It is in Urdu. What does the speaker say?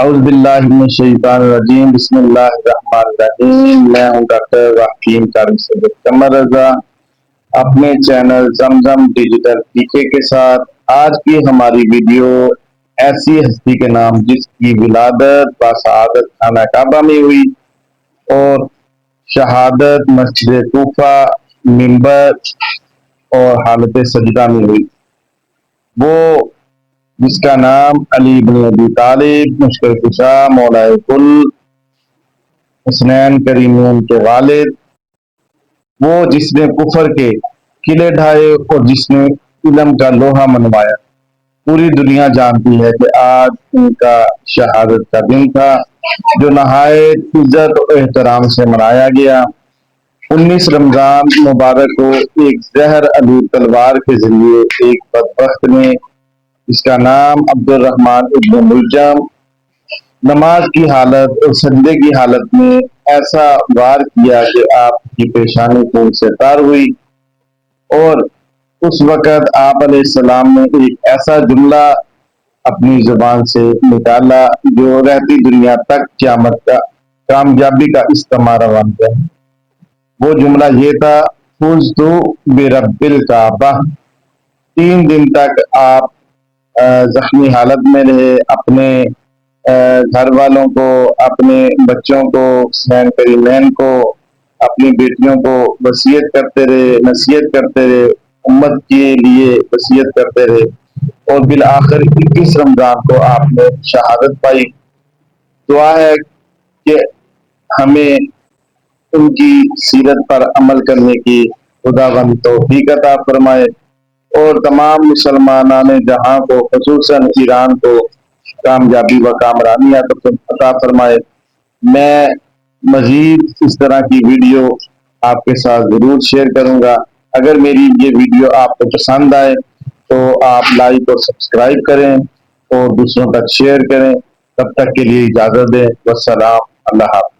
اعوذ باللہ من الشیطان الرجیم بسم اللہ الرحمن الرحیم۔ میں ہوں ڈاکٹر حکیم قاری سید قمر رضا اپنے چینل زمزم ڈیجیٹل ٹیکے کے ساتھ۔ آج کی ہماری ویڈیو ایسی ہستی کے نام جس کی ولادت باسعادت خانہ کعبہ میں ہوئی اور شہادت مسجد کوفہ منبر اور حالت سجدہ میں ہوئی، وہ جس کا نام علی بن ابی طالب مشکل کشا مولائے کل حسنین کریمین کے والد، وہ جس نے کفر کے قلعے ڈھائے اور جس نے علم کا لوہا منوایا۔ پوری دنیا جانتی ہے کہ آج ان کا شہادت کا دن تھا جو نہایت عزت و احترام سے منایا گیا۔ 19 رمضان مبارک کو ایک زہر آلود تلوار کے ذریعے ایک بدبخت نے جس کا نام عبد الرحمن ابن ملجم نماز کی حالت اور سجدے کی حالت میں ایسا وار کیا کہ آپ کی پیشانی خون سے تار ہوئی، اور اس وقت آپ علیہ السلام نے ایک ایسا جملہ اپنی زبان سے نکالا جو رہتی دنیا تک قیامت کا کامیابی کا استمارہ بنتا ہے۔ وہ جملہ یہ تھا، فزت برب الکعبہ۔ 3 دن تک آپ زخمی حالت میں رہے، اپنے گھر والوں کو، اپنے بچوں کو، حسنین کریمین کو، اپنی بیٹیوں کو وصیت کرتے رہے، نصیحت کرتے رہے، امت کے لیے وصیت کرتے رہے، اور بالآخر 21 رمضان کو آپ نے شہادت پائی۔ دعا ہے کہ ہمیں ان کی سیرت پر عمل کرنے کی خداوند توفیق عطا فرمائے، اور تمام مسلمانان جہاں کو خصوصاً ایران کو کامیابی و کامرانی عطا فرمائے۔ میں مزید اس طرح کی ویڈیو آپ کے ساتھ ضرور شیئر کروں گا۔ اگر میری یہ ویڈیو آپ کو پسند آئے تو آپ لائک اور سبسکرائب کریں اور دوسروں تک شیئر کریں۔ تب تک کے لیے اجازت دیں، والسلام، اللہ حافظ۔